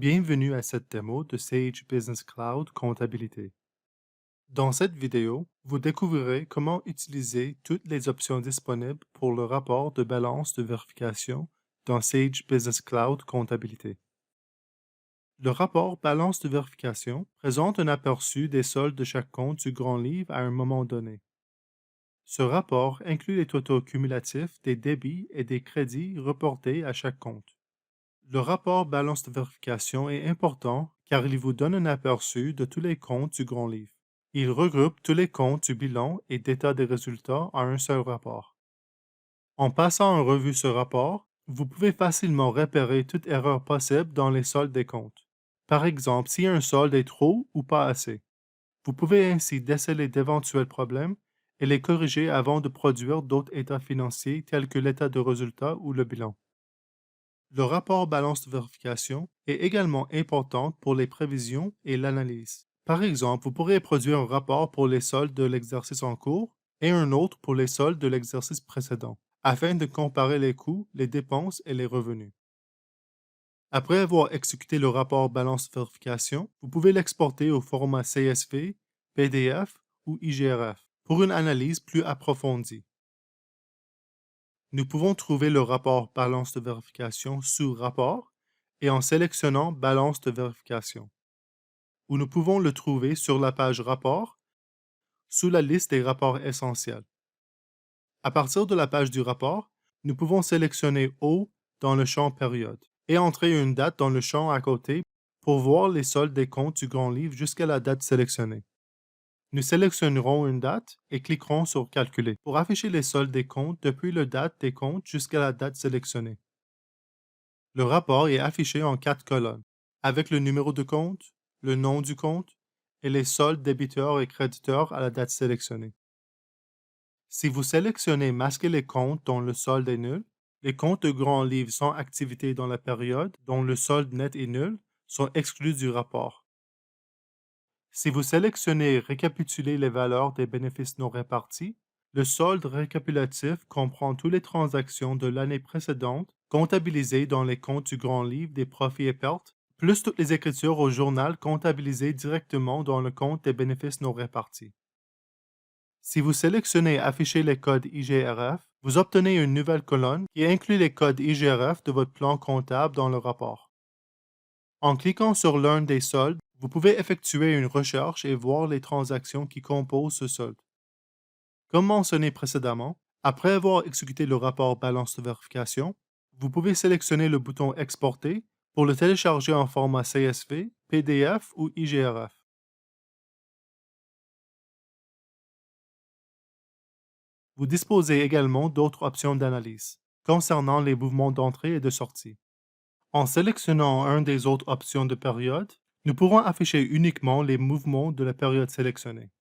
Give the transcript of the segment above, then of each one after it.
Bienvenue à cette démo de Sage Business Cloud Comptabilité. Dans cette vidéo, vous découvrirez comment utiliser toutes les options disponibles pour le rapport de balance de vérification dans Sage Business Cloud Comptabilité. Le rapport balance de vérification présente un aperçu des soldes de chaque compte du grand livre à un moment donné. Ce rapport inclut les totaux cumulatifs des débits et des crédits reportés à chaque compte. Le rapport balance de vérification est important car il vous donne un aperçu de tous les comptes du grand livre. Il regroupe tous les comptes du bilan et d'état des résultats en un seul rapport. En passant en revue ce rapport, vous pouvez facilement repérer toute erreur possible dans les soldes des comptes. Par exemple, si un solde est trop ou pas assez. Vous pouvez ainsi déceler d'éventuels problèmes et les corriger avant de produire d'autres états financiers tels que l'état de résultat ou le bilan. Le rapport balance de vérification est également important pour les prévisions et l'analyse. Par exemple, vous pourrez produire un rapport pour les soldes de l'exercice en cours et un autre pour les soldes de l'exercice précédent, afin de comparer les coûts, les dépenses et les revenus. Après avoir exécuté le rapport balance de vérification, vous pouvez l'exporter au format CSV, PDF ou IGRF pour une analyse plus approfondie. Nous pouvons trouver le rapport balance de vérification sous Rapport et en sélectionnant Balance de vérification. Ou nous pouvons le trouver sur la page Rapport sous la liste des rapports essentiels. À partir de la page du rapport, nous pouvons sélectionner Haut dans le champ Période et entrer une date dans le champ à côté pour voir les soldes des comptes du grand livre jusqu'à la date sélectionnée. Nous sélectionnerons une date et cliquerons sur Calculer pour afficher les soldes des comptes depuis la date des comptes jusqu'à la date sélectionnée. Le rapport est affiché en 4 colonnes, avec le numéro de compte, le nom du compte et les soldes débiteurs et créditeurs à la date sélectionnée. Si vous sélectionnez Masquer les comptes dont le solde est nul, les comptes de grand livre sans activité dans la période dont le solde net est nul sont exclus du rapport. Si vous sélectionnez Récapituler les valeurs des bénéfices non répartis, le solde récapitulatif comprend toutes les transactions de l'année précédente comptabilisées dans les comptes du grand livre des profits et pertes, plus toutes les écritures au journal comptabilisées directement dans le compte des bénéfices non répartis. Si vous sélectionnez Afficher les codes IGRF, vous obtenez une nouvelle colonne qui inclut les codes IGRF de votre plan comptable dans le rapport. En cliquant sur l'un des soldes, vous pouvez effectuer une recherche et voir les transactions qui composent ce solde. Comme mentionné précédemment, après avoir exécuté le rapport balance de vérification, vous pouvez sélectionner le bouton Exporter pour le télécharger en format CSV, PDF ou IGRF. Vous disposez également d'autres options d'analyse concernant les mouvements d'entrée et de sortie. En sélectionnant un des autres options de période, nous pourrons afficher uniquement les mouvements de la période sélectionnée.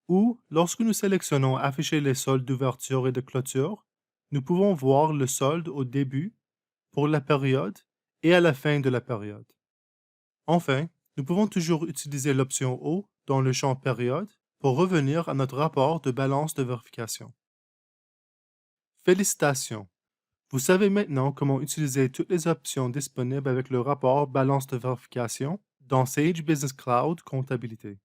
Ou, lorsque nous sélectionnons Afficher les soldes d'ouverture et de clôture, nous pouvons voir le solde au début, pour la période et à la fin de la période. Enfin, nous pouvons toujours utiliser l'option Haut dans le champ Période pour revenir à notre rapport de balance de vérification. Félicitations! Vous savez maintenant comment utiliser toutes les options disponibles avec le rapport balance de vérification dans Sage Business Cloud Comptabilité.